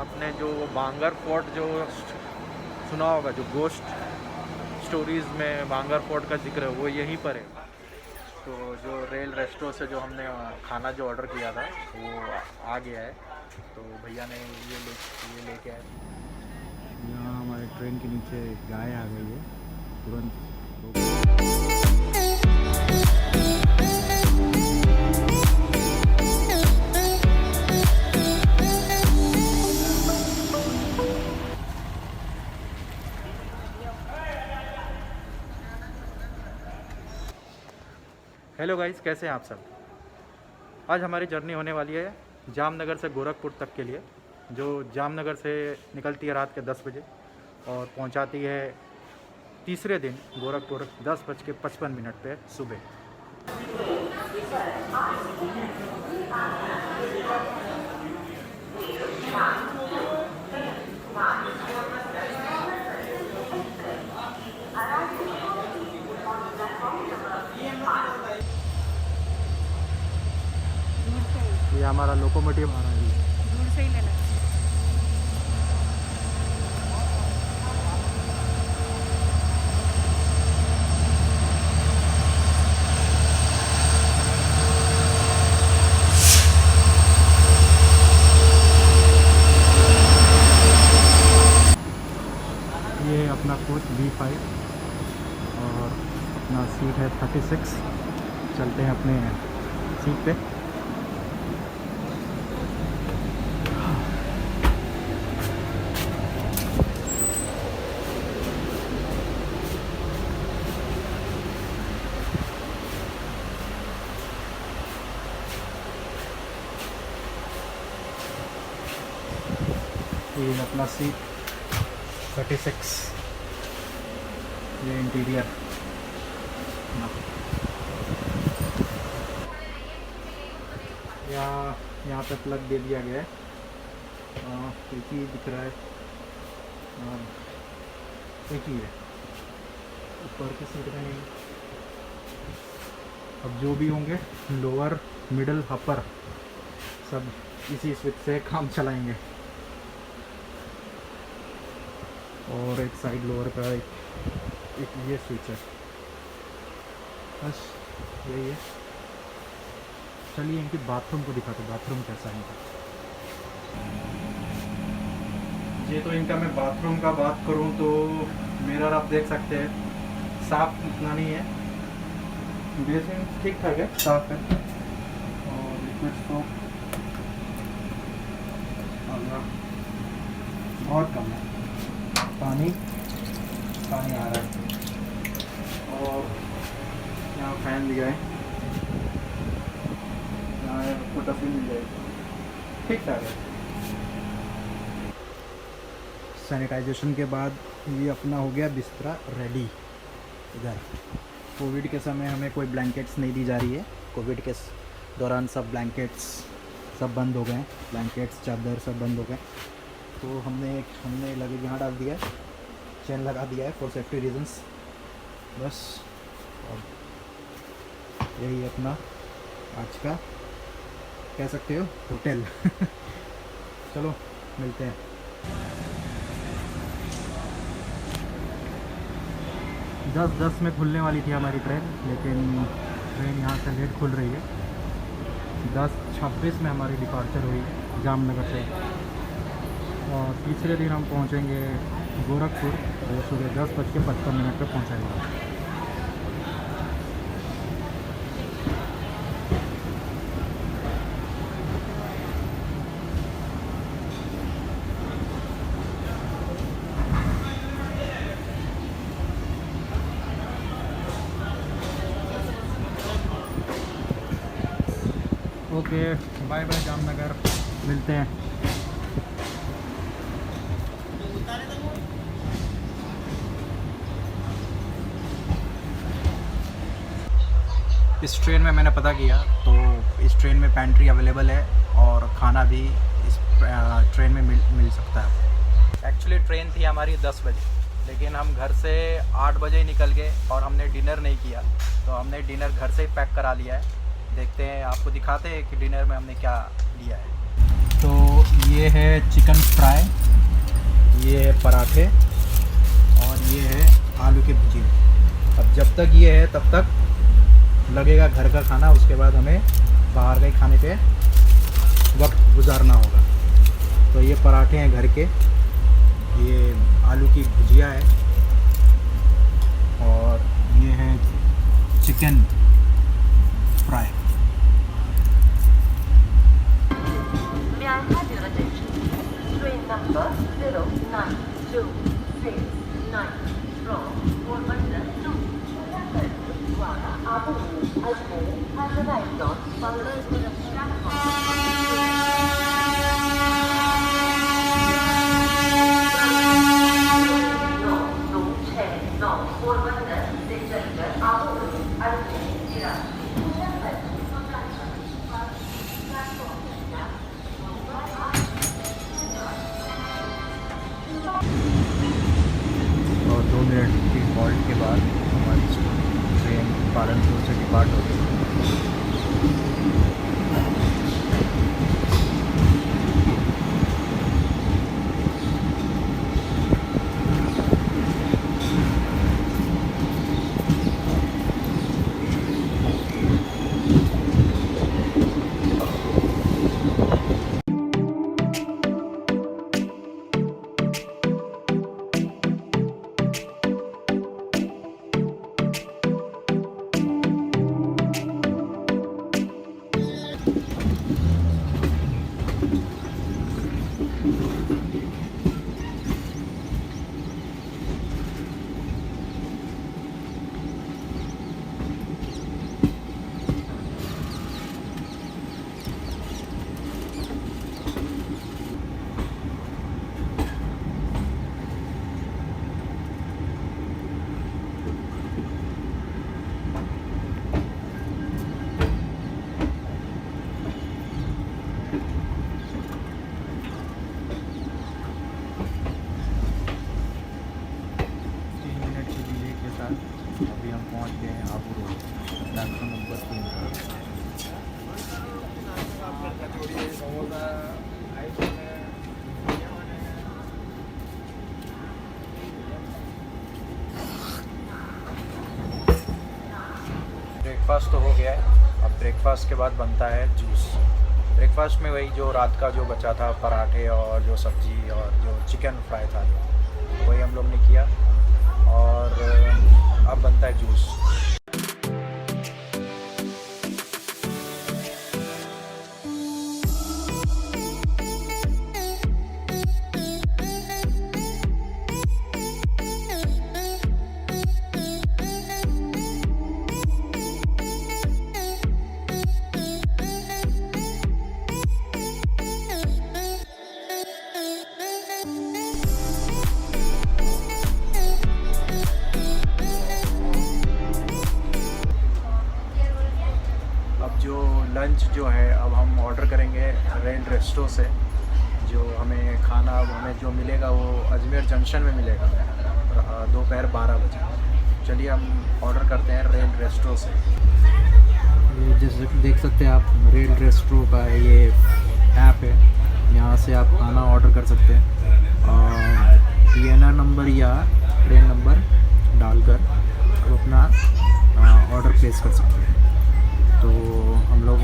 आपने जो बांगर फोर्ट जो सुना होगा, जो गोस्ट स्टोरीज़ में बांगर फोर्ट का जिक्र है, वो यहीं पर है। तो जो रेल रेस्टो से जो हमने खाना जो ऑर्डर किया था वो आ गया है। तो भैया ने ये लेके आए। यहाँ हमारे ट्रेन के नीचे गाय आ गई है तुरंत। हेलो गाइस, कैसे हैं आप सब। आज हमारी जर्नी होने वाली है जामनगर से गोरखपुर तक के लिए, जो जामनगर से निकलती है रात के 10 बजे और पहुंचाती है तीसरे दिन गोरखपुर 10:55 पे सुबह। ये हमारा लोकोमोटिव आ रहा है। दूर से ही लेना। ये अपना कोच B5 और अपना सीट है 36। चलते हैं अपने सीट पे। ये अपना सीट 36। ये इंटीरियर यहाँ पे प्लग दे दिया गया है। एक ही दिख रहा है, एक ही है, ऊपर की सीट में नहीं। अब जो भी होंगे लोअर मिडल अपर सब इसी स्विच से काम चलाएंगे। और एक साइड लोअर का एक ये स्विच है, बस यही है। चलिए इनकी बाथरूम को दिखाते, बाथरूम कैसा है इनका। ये तो इनका मैं बाथरूम का बात करूं तो मिरर आप देख सकते हैं, साफ इतना नहीं है, बेसिन ठीक ठाक है, साफ है। और लिक्विड सोप बहुत कम है, पानी आ रहा है। और यहाँ फैन दिया है, यहाँ आपको टफी मिल जाएगी, ठीक ठाक है। सैनिटाइजेशन के बाद ये अपना हो गया बिस्तरा रेडी। इधर कोविड के समय हमें कोई ब्लैंकेट्स नहीं दी जा रही है। कोविड के दौरान सब ब्लैंकेट्स सब बंद हो गए, ब्लैंकेट्स चादर सब बंद हो गए। तो हमने लगेज यहाँ डाल दिया है, चेन लगा दिया है फॉर सेफ्टी रीजंस बस। और यही अपना आज का कह सकते हो होटल। चलो मिलते हैं। 10:10 में खुलने वाली थी हमारी ट्रेन, लेकिन ट्रेन यहाँ से लेट खुल रही है। 10:26 में हमारी डिपार्चर हुई जामनगर से। और तीसरे दिन हम पहुँचेंगे गोरखपुर, वो सुबह 10:55 पर पहुँचाएगा। ओके, बाय बाय जामनगर, मिलते हैं। इस ट्रेन में मैंने पता किया तो इस ट्रेन में पेंट्री अवेलेबल है और खाना भी इस ट्रेन में मिल सकता है। एक्चुअली ट्रेन थी हमारी 10 बजे, लेकिन हम घर से 8 बजे ही निकल गए और हमने डिनर नहीं किया, तो हमने डिनर घर से ही पैक करा लिया है। देखते हैं, आपको दिखाते हैं कि डिनर में हमने क्या लिया है। तो ये है चिकन फ्राई, ये है पराठे और ये है आलू की भुजी। अब जब तक ये है तब तक लगेगा घर का खाना, उसके बाद हमें बाहर के खाने पे वक्त गुजारना होगा। तो ये पराठे हैं घर के, ये आलू की भुजिया है और ये है chicken fry. May I have your attention? Train number 09269 from Porbandar to Dwara, Abu Ajmer has arrived on Bangladesh Porbandar से चलकर आबू अजमेर जिला और 2 मिनट की हॉल्ट के बाद हमारी ट्रेन पालनपुर से डिपार्ट हो गई। अभी हम पहुंच गए हैं आबू रोड, प्लेटफॉर्म नंबर 3 पर। ब्रेकफास्ट तो हो गया है, अब ब्रेकफास्ट के बाद बनता है जूस। ब्रेकफास्ट में वही जो रात का जो बचा था, पराठे और जो सब्ज़ी और जो चिकन फ्राई था, वही हम लोग ने किया और अब बनता है जूस। लंच जो है अब हम ऑर्डर करेंगे रेल रेस्टो से। जो हमें खाना अब हमें जो मिलेगा वो अजमेर जंक्शन में मिलेगा दोपहर 12 बजे। चलिए हम ऑर्डर करते हैं रेल रेस्टो से। ये जैसे देख सकते हैं आप, रेल रेस्टो का ये ऐप है, यहाँ से आप खाना ऑर्डर कर सकते हैं और PNR नंबर या ट्रेन नंबर डालकर आप अपना ऑर्डर प्लेस कर सकते हैं। तो हम लोग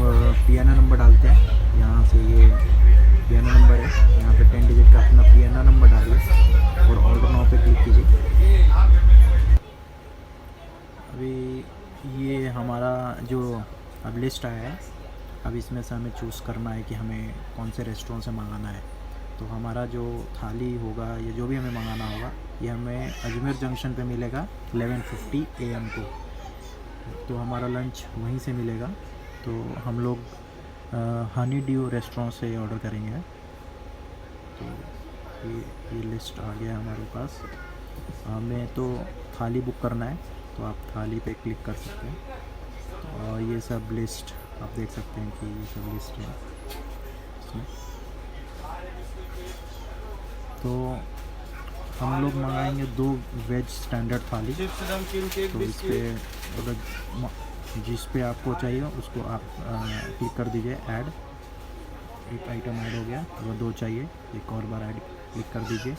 PNR नंबर डालते हैं, यहाँ से ये PNR नंबर है, यहाँ पे 10 डिजिट का अपना PNR नंबर डालिए और ऑर्डर नाउ पे क्लिक कीजिए। अभी ये हमारा जो अब लिस्ट आया है, अब इसमें से हमें चूज़ करना है कि हमें कौन से रेस्टोरेंट से मंगाना है। तो हमारा जो थाली होगा या जो भी हमें मंगाना होगा ये हमें अजमेर जंक्शन पे मिलेगा 11:50 AM को। तो हमारा लंच वहीं से मिलेगा। तो हम लोग हनी ड्यू रेस्टोरेंट से ऑर्डर करेंगे। तो ये लिस्ट आ गया हमारे पास। हमें तो थाली बुक करना है, तो आप थाली पे क्लिक कर सकते हैं और ये सब लिस्ट आप देख सकते हैं कि ये सब लिस्ट है इसमें। तो हम लोग मंगाएंगे 2 वेज स्टैंडर्ड थाली। तो इस पर जिस पे आपको चाहिए उसको आप क्लिक कर दीजिए ऐड। एक आइटम ऐड हो गया, वो 2 चाहिए, एक और बार ऐड क्लिक कर दीजिए,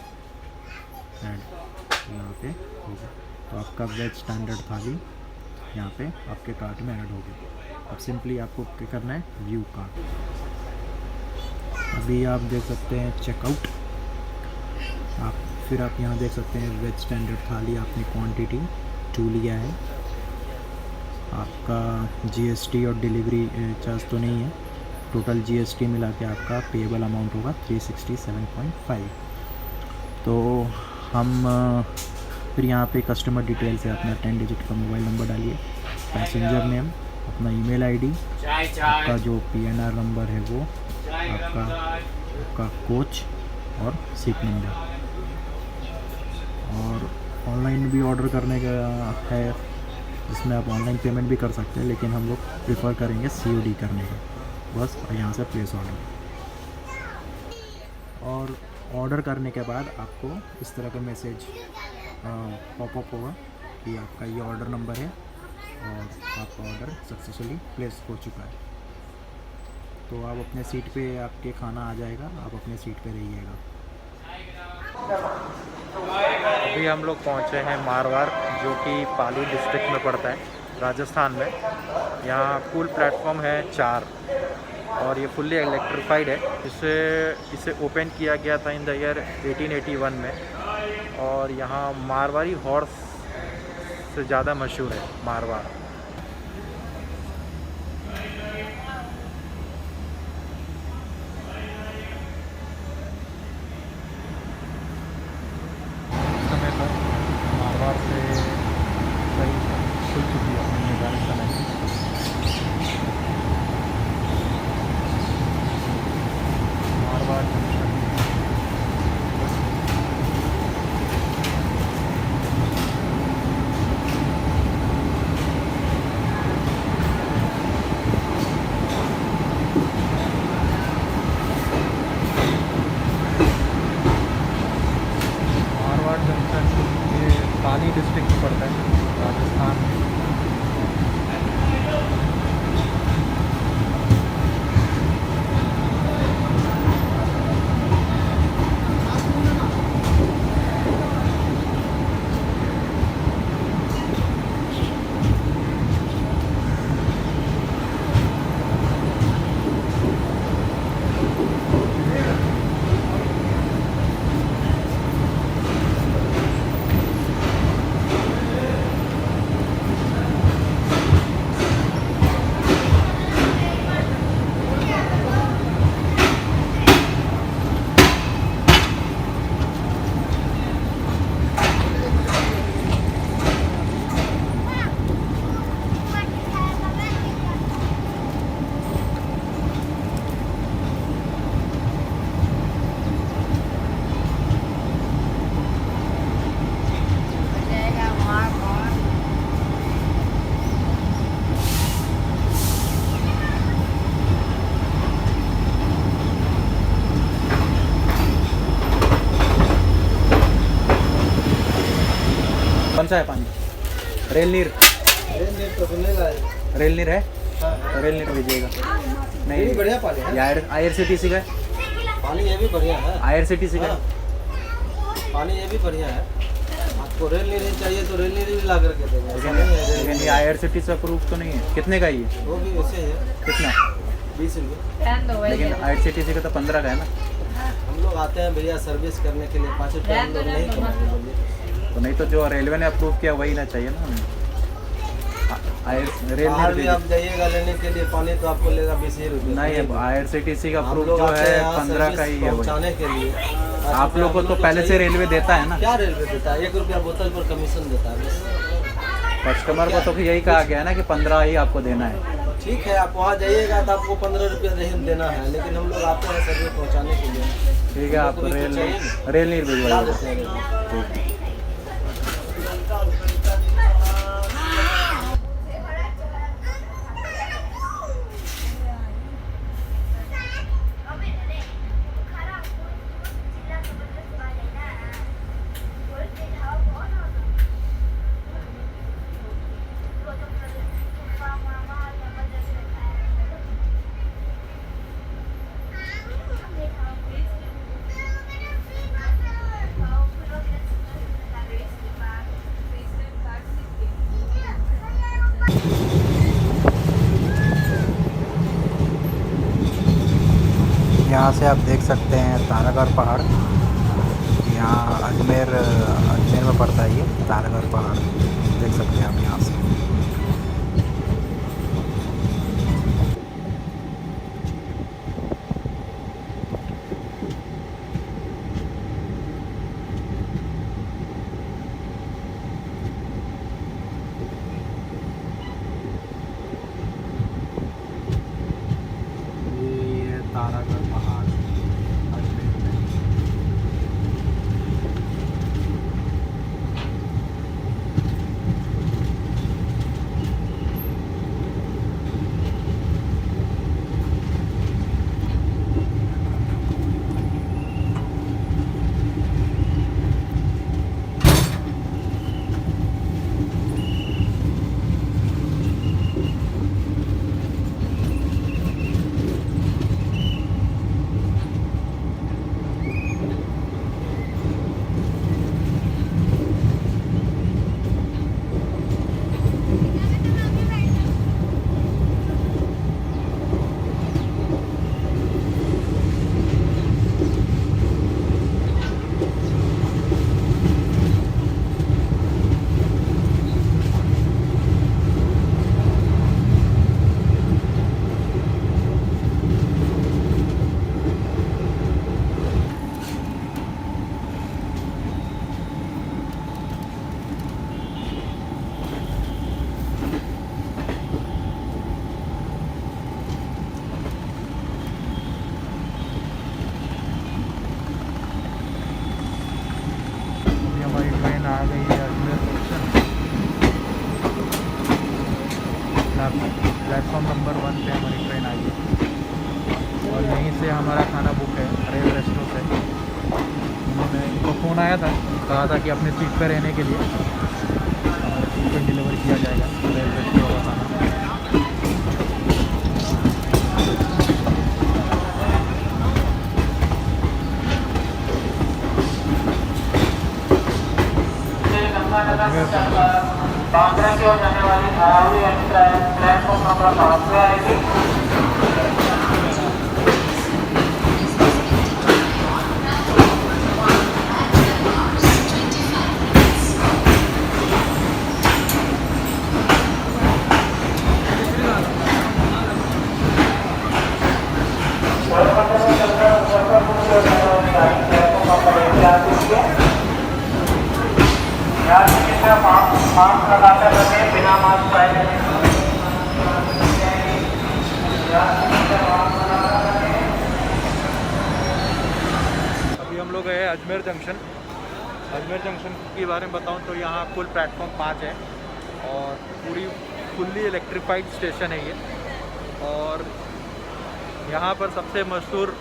ऐड यहाँ पे हो गया। तो आपका वेज स्टैंडर्ड थाली यहाँ पे आपके कार्ट में ऐड हो गया। अब सिंपली आपको क्या करना है, व्यू कार्ट। अभी आप देख सकते हैं चेकआउट। फिर आप यहाँ देख सकते हैं वेज स्टैंडर्ड थाली आपने क्वांटिटी 2 लिया है। आपका जीएसटी और डिलीवरी चार्ज तो नहीं है, टोटल जीएसटी मिला के आपका पेएबल अमाउंट होगा 367.5। तो हम फिर यहाँ पे कस्टमर डिटेल से अपना 10 डिजिट का मोबाइल नंबर डालिए, पैसेंजर नेम, अपना ईमेल आईडी, आपका जो पीएनआर नंबर है वो, आपका कोच और सीट नंबर। और ऑनलाइन भी ऑर्डर करने का है, जिसमें आप ऑनलाइन पेमेंट भी कर सकते हैं, लेकिन हम लोग प्रेफर करेंगे COD करने का। बस यहाँ से प्लेस ऑर्डर। और ऑर्डर करने के बाद आपको इस तरह का मैसेज पॉपअप होगा कि आपका ये ऑर्डर नंबर है और आपका ऑर्डर सक्सेसफुली प्लेस हो चुका है। तो आप अपने सीट पे, आपके खाना आ जाएगा, आप अपने सीट पे रहिएगा। अभी हम लोग पहुँचे हैं मारवाड़, जो कि पाली डिस्ट्रिक्ट में पड़ता है, राजस्थान में। यहाँ कुल प्लेटफॉर्म है 4 और ये फुल्ली इलेक्ट्रीफाइड है। इसे ओपन किया गया था इन द ईयर 1881 में। और यहाँ मारवाड़ी हॉर्स से ज़्यादा मशहूर है मारवाड़। समय पर मारवाड़ से कई खुल चुकी है अपनी निर्धारित समय में। मारवाड़ जंक्शन ये पाली डिस्ट्रिक्ट में पड़ता है, राजस्थान में। कौन सा है पानी? रेल नीर तो सुनेगा। रेल नीर है, हाँ। तो रेल नीर भेजिएगा। ये नहीं, भी बढ़िया पानी है। IRCTC का है, पानी ये भी बढ़िया है। IRCTC का है। पानी ये भी बढ़िया है। आपको रेल नीर चाहिए तो रेल नीर भी ला करके देंगे। लेकिन ये IRCTC से अप्रूव तो नहीं है। कितने का है ये? वो भी वैसे है, कितना? 20 रुपये। लेकिन IRCTC का तो 15 का है ना। हम लोग आते हैं भैया सर्विस करने के लिए, 5 रुपये हम लोग नहीं कमाते। तो नहीं तो जो रेलवे ने अप्रूव किया वही ना चाहिए ना हमें। रेल बाहर भी नीर आप जाइएगा लेने के लिए पानी तो आपको लेगा 20 रुपये। नहीं है, IRCTC का हम अप्रूव लोग जो आते है हैं यहाँ 15 का ही है वही। पहुँचाने के लिए। आप लोग को तो पहले से रेलवे देता है ना। क्या रेलवे देता है? 1 रुपया बोतल पर कमीशन देता है बस। कस्टमर को तो यही कहा गया ना कि 15 ही आपको देना है। ठीक है, आप वहाँ जाइएगा तो आपको 15 रुपया देना है, लेकिन हम लोग आते हैं सर्विस पहुँचाने के लिए। ठीक है, आप रेल नीर भिजवाइए। यहाँ से आप देख सकते हैं तारागढ़ पहाड़। यहाँ अजमेर में पड़ता है ये तारागढ़ पहाड़, देख सकते हैं आप यहाँ से। ये तारागढ़ पहाड़ अजमेर में। हमारी ट्रेन आ गई है अजमेर जंक्शन। प्लेटफॉर्म नंबर 1 पे हमारी ट्रेन आई है और यहीं से हमारा खाना बुक है रेल रेस्टों से। उन्होंने इनको फ़ोन आया था, कहा था कि अपने सीट पर रहने के लिए हमारे सीट पर डिलीवर किया जाएगा रेल रेस्टों का खाना। बांद्रा की ओर जाने वाली धारावी एक्सप्रेस प्लेटफॉर्म नंबर 5 पे आएगी। मास्क लगाकर रखें, बिना मास्क पहने। अभी हम लोग गए अजमेर जंक्शन। अजमेर जंक्शन के बारे में बताऊं तो यहाँ कुल प्लेटफॉर्म 5 है और पूरी फुल्ली इलेक्ट्रीफाइड स्टेशन है ये। और यहाँ पर सबसे मशहूर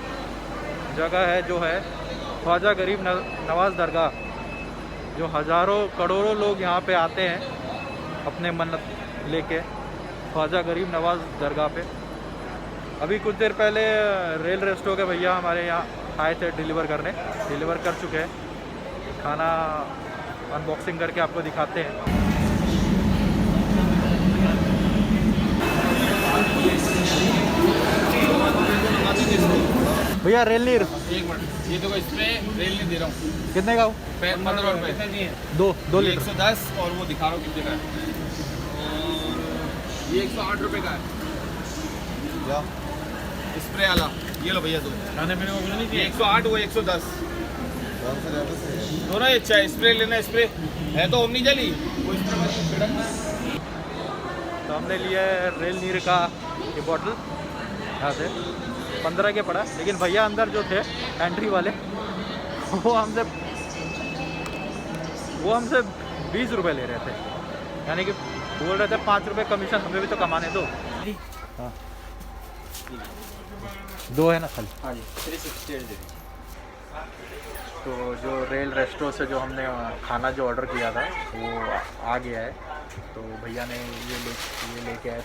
जगह है जो है ख्वाजा गरीब नवाज़ दरगाह, जो हज़ारों करोड़ों लोग यहाँ पे आते हैं अपने मन्नत लेके ख्वाजा गरीब नवाज़ दरगाह पे। अभी कुछ देर पहले रेल रेस्टों के भैया हमारे यहाँ आए थे डिलीवर कर चुके हैं। खाना अनबॉक्सिंग करके आपको दिखाते हैं। भैया रेल नीर एक मिनट, ये देखो स्प्रे रेल नहीं दे रहा हूँ। कितने का? 15 रुपये। 2 लीटर 110 और वो दिखा रहा हूँ कितने का है। और ये 108 रुपये का है क्या स्प्रे वाला। ये लो भैया, 2 खाने पीने को नहीं चाहिए। 108 वो 110 दोनों अच्छा है। स्प्रे लेना, स्प्रे है तो ओमनी जली वो स्प्रे। तो हमने लिया है रेल नीर का ये बॉटल यहाँ से 15 के पड़ा, लेकिन भैया अंदर जो थे एंट्री वाले वो हमसे 20 रुपये ले रहे थे, यानी कि बोल रहे थे 5 रुपये कमीशन, हमें भी तो कमाने दो। हाँ 2 है ना खाली। हाँ जी 360 दे। तो जो रेल रेस्टोरेंट से जो हमने खाना जो ऑर्डर किया था वो आ गया है। तो भैया ने ये लेके आए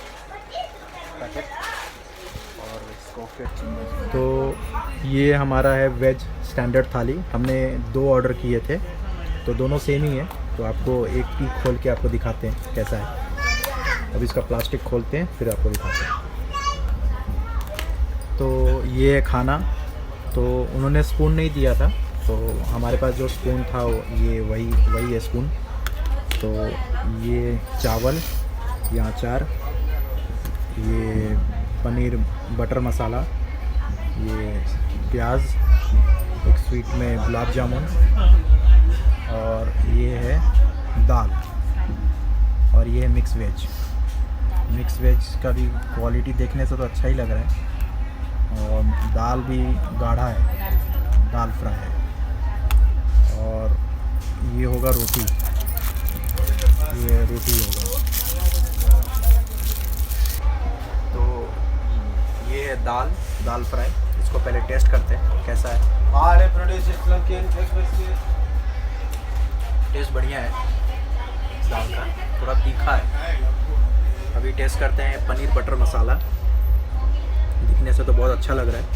पैकेट और इसको फिर। तो ये हमारा है वेज स्टैंडर्ड थाली। हमने 2 ऑर्डर किए थे तो दोनों सेम ही है। तो आपको एक ही खोल के आपको दिखाते हैं कैसा है। अब इसका प्लास्टिक खोलते हैं फिर आपको दिखाते हैं। तो ये है खाना, तो उन्होंने स्पून नहीं दिया था, तो हमारे पास जो स्पून था ये वही है स्पून। तो ये चावल, यहाँ अचार, ये पनीर बटर मसाला, ये प्याज, एक स्वीट में गुलाब जामुन, और ये है दाल, और ये है मिक्स वेज। मिक्स वेज का भी क्वालिटी देखने से तो अच्छा ही लग रहा है, और दाल भी गाढ़ा है, दाल फ्राई है। और ये होगा रोटी, ये रोटी होगा। तो ये है दाल फ्राई, इसको पहले टेस्ट करते हैं कैसा है। टेस्ट बढ़िया है दाल का, थोड़ा तीखा है। अभी टेस्ट करते हैं पनीर बटर मसाला, दिखने से तो बहुत अच्छा लग रहा है,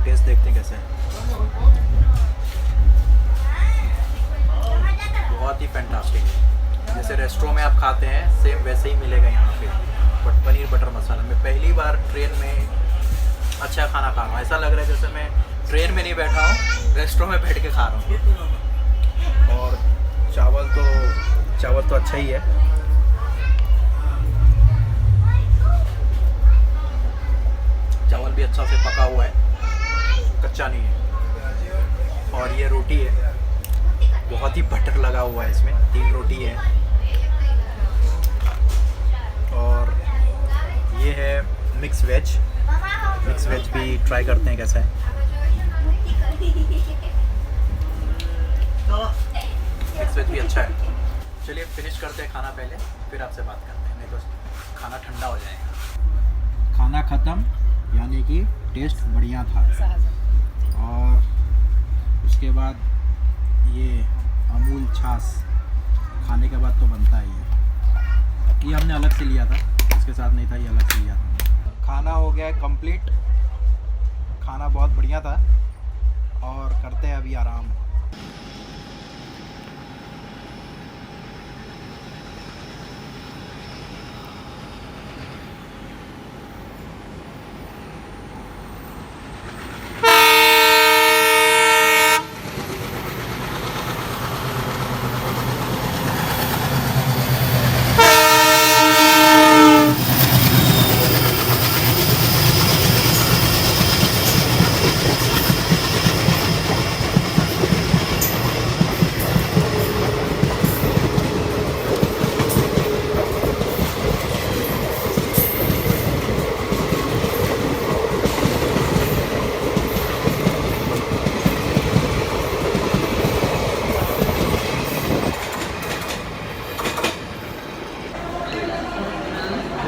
टेस्ट देखते हैं कैसा है। बहुत ही फैंटास्टिक, जैसे रेस्टोरेंट में आप खाते हैं सेम वैसे ही मिलेगा यहाँ पे, बट पनीर बटर मसाला। मैं पहली बार ट्रेन में अच्छा खाना खा रहा हूँ, ऐसा लग रहा है जैसे मैं ट्रेन में नहीं बैठा हूँ, रेस्टोरेंट में बैठ के खा रहा हूँ। और चावल तो अच्छा ही है। चावल भी अच्छा से पका हुआ है, कच्चा नहीं है। और ये रोटी है, बहुत ही बटर लगा हुआ है इसमें, 3 रोटी है। और ये है मिक्स वेज भी ट्राई करते हैं कैसा है। मिक्स वेज भी अच्छा है। चलिए फिनिश करते हैं खाना पहले, फिर आपसे बात करते हैं, नहीं तो खाना ठंडा हो जाएगा। खाना ख़त्म, यानी कि टेस्ट बढ़िया था। और उसके बाद ये अमूल छाछ खाने के बाद तो बनता ही है। ये हमने अलग से लिया था, इसके साथ नहीं था, ये अलग से लिया था। खाना हो गया कंप्लीट, खाना बहुत बढ़िया था, और करते हैं अभी आराम।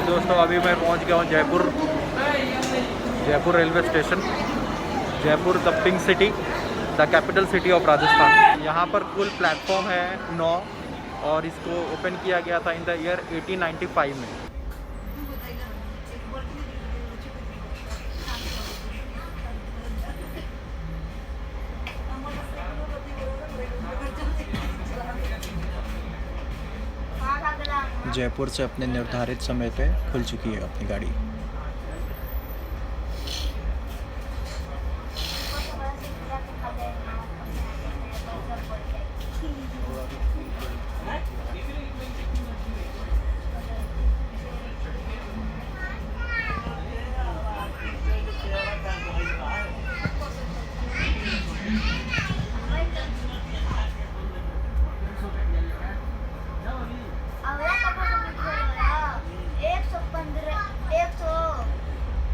दोस्तों अभी मैं पहुंच गया हूं Jaipur railway station. Jaipur the pink city, the capital city of Rajasthan. यहाँ पर कुल प्लेटफॉर्म है 9, और इसको ओपन किया गया था इन द ईयर 1895 में। जयपुर से अपने निर्धारित समय पे खुल चुकी है अपनी गाड़ी।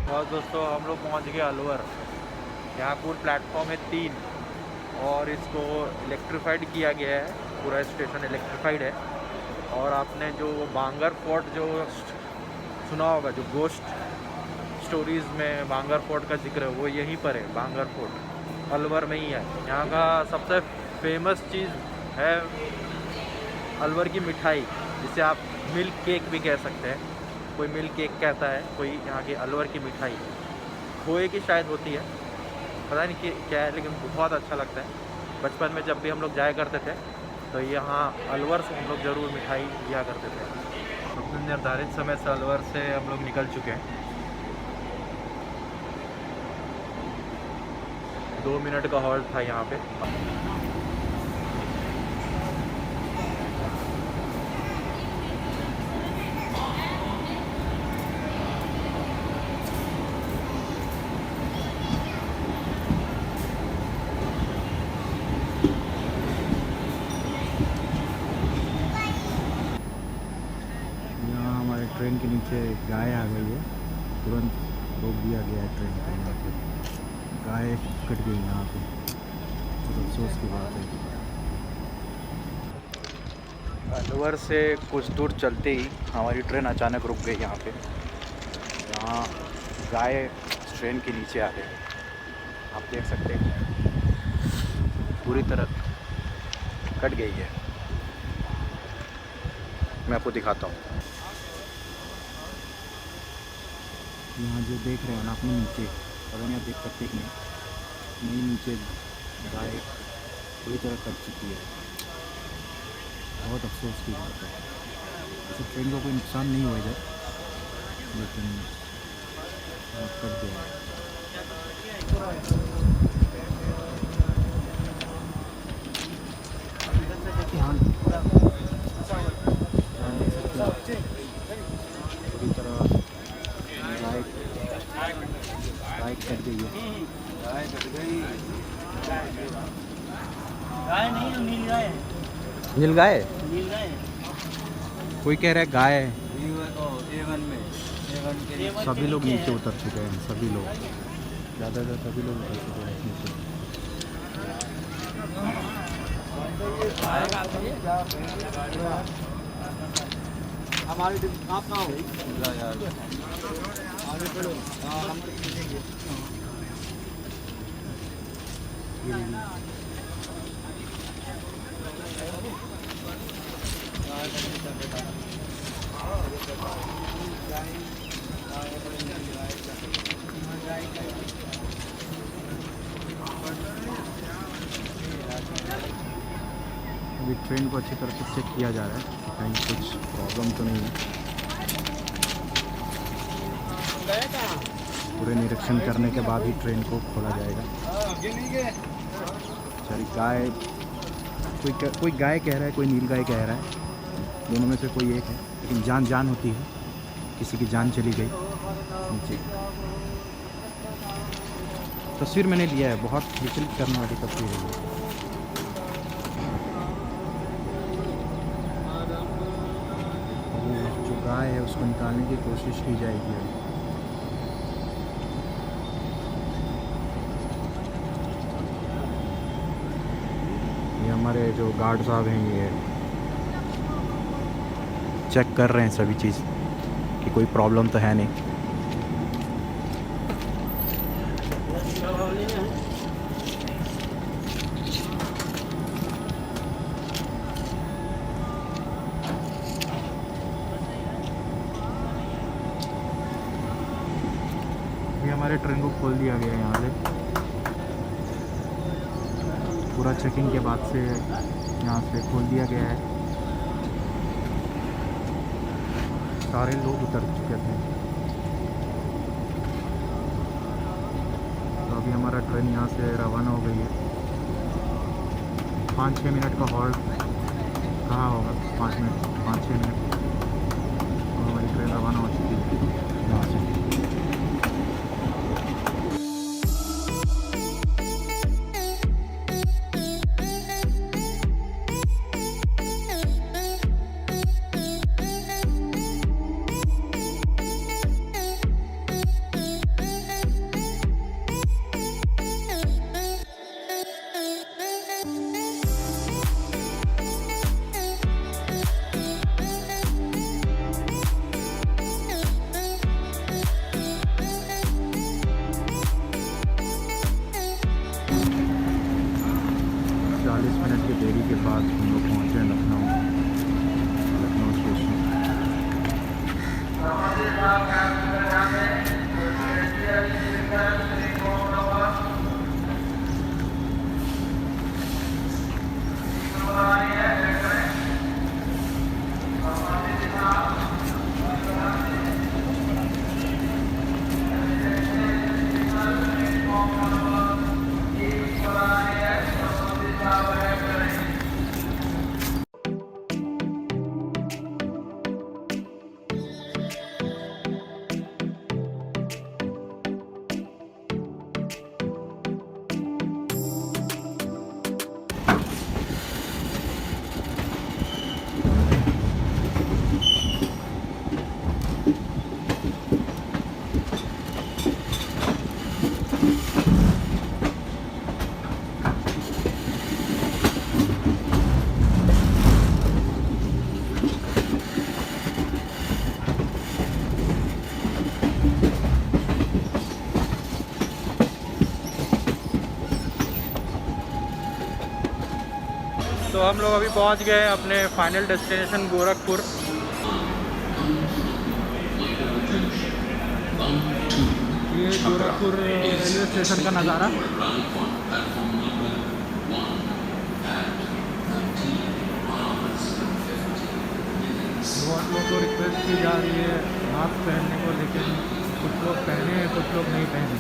और दोस्तों हम लोग पहुंच गए अलवर। यहाँ पूरा प्लेटफॉर्म है 3, और इसको इलेक्ट्रीफाइड किया गया है, पूरा स्टेशन इलेक्ट्रीफाइड है। और आपने जो बांगर फोर्ट जो सुना होगा, जो गोस्ट स्टोरीज़ में बांगर फोर्ट का जिक्र है, वो यहीं पर है। बांगर फोर्ट अलवर में ही है। यहाँ का सबसे फेमस चीज़ है अलवर की मिठाई, जिसे आप मिल्क केक भी कह सकते हैं। कोई मिल्क केक कहता है, कोई यहाँ की अलवर की मिठाई खोए की शायद होती है, पता नहीं कि क्या है, लेकिन बहुत अच्छा लगता है। बचपन में जब भी हम लोग जाया करते थे तो यहाँ अलवर से हम लोग ज़रूर मिठाई लिया करते थे। अपने निर्धारित समय से अलवर से हम लोग निकल चुके हैं। 2 मिनट का हॉल्ट था यहाँ पे। यहाँ हमारे ट्रेन के नीचे गाय आ गई है, तुरंत रोक दिया गया है ट्रेन को। यहाँ पे गाय कट गई यहाँ पे, बहुत अफसोस की बात है। अलवर से कुछ दूर चलते ही हमारी ट्रेन अचानक रुक गई यहाँ पे। यहाँ गाय ट्रेन के नीचे आ गई, आप देख सकते हैं पूरी तरह कट गई है। मैं आपको दिखाता हूँ। यहाँ जो देख रहे हैं ना अपने नीचे, पता नहीं आप देख सकते कि नहीं, नीचे गाय पूरी तरह कट चुकी है। बहुत अफसोस की बात है। वैसे ट्रेन को कोई नुकसान नहीं हुआ इधर, लेकिन कट गया है। पूरी तरह गाय कट गई है। नील गाय, कोई कह रहा है गाय है। सभी लोग नीचे उतर चुके हैं, सभी लोग, ज़्यादातर सभी लोग उतर चुके हैं नीचे। हमारी आप ना हो यार आगे चलो। अभी ट्रेन को अच्छी तरह से चेक किया जा रहा है, कहीं कुछ प्रॉब्लम तो नहीं है। पूरे निरीक्षण करने के बाद ही ट्रेन को खोला जाएगा। सॉरी, गाय, कोई गाय कह रहा है, कोई नील गाय कह रहा है, दोनों में से कोई एक है, लेकिन जान होती है, किसी की जान चली गई नीचे। तस्वीर मैंने लिया है, बहुत विचलित करने वाली तस्वीर है ये। जो गाय है उसको निकालने की कोशिश की जाएगी। ये हमारे जो गार्ड साहब हैं, ये चेक कर रहे हैं सभी चीज़ कि कोई प्रॉब्लम तो है नहीं। ये हमारे ट्रेन को खोल दिया गया है यहाँ से। पूरा चेकिंग के बाद से यहाँ से खोल दिया गया है। सारे लोग उतर चुके थे। तो अभी हमारा ट्रेन यहाँ से रवाना हो गई है। 5-6 मिनट का हॉल्ट कहाँ होगा, 5-6 मिनट तो हमारी ट्रेन रवाना हो चुकी है यहाँ से। मिनट की देरी के बाद हम लोग पहुँचे लखनऊ स्टेशन। तो हम लोग अभी पहुंच गए अपने फाइनल डेस्टिनेशन गोरखपुर। ये गोरखपुर रेलवे स्टेशन का नज़ारा। बहुत लोगों को रिक्वेस्ट की जा रही है मास्क पहनने को, लेकिन कुछ लोग पहने हैं, कुछ लोग नहीं पहने।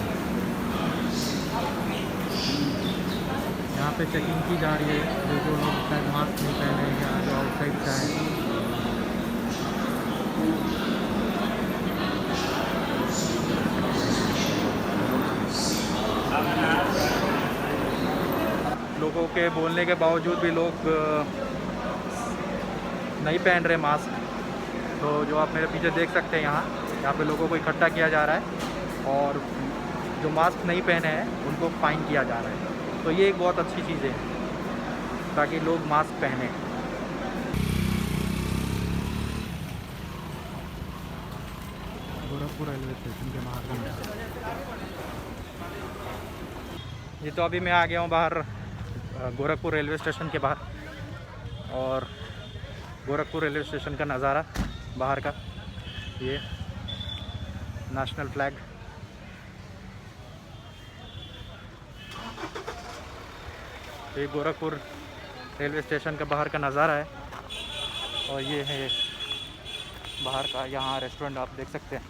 यहाँ पे चेकिंग की जा रही है, जो लोग शायद मास्क नहीं पहने या जो आउटसाइड से आए। लोगों के बोलने के बावजूद भी लोग नहीं पहन रहे मास्क। तो जो आप मेरे पीछे देख सकते हैं, यहाँ पे लोगों को इकट्ठा किया जा रहा है और जो मास्क नहीं पहने हैं उनको फ़ाइन किया जा रहा है। तो ये एक बहुत अच्छी चीज़ है ताकि लोग मास्क पहने। गोरखपुर रेलवे स्टेशन के बाहर ये तो अभी मैं आ गया हूँ बाहर गोरखपुर रेलवे स्टेशन के बाहर। और गोरखपुर रेलवे स्टेशन का नज़ारा बाहर का, ये नेशनल फ्लैग। ये गोरखपुर रेलवे स्टेशन का बाहर का नज़ारा है। और ये है बाहर का, यहाँ रेस्टोरेंट आप देख सकते हैं।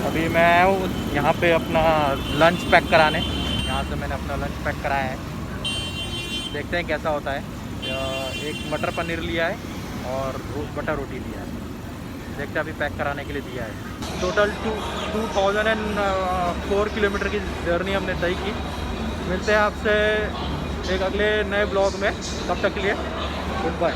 अभी मैं आया हूँ यहाँ पे अपना लंच पैक कराने। यहाँ से मैंने अपना लंच पैक कराया है, देखते हैं कैसा होता है। एक मटर पनीर लिया है और बटर रोटी लिया है, देखते हैं अभी पैक कराने के लिए दिया है। टोटल 2004 किलोमीटर की जर्नी हमने तय की। मिलते हैं आपसे एक अगले नए ब्लॉग में, तब तक के लिए गुड बाय।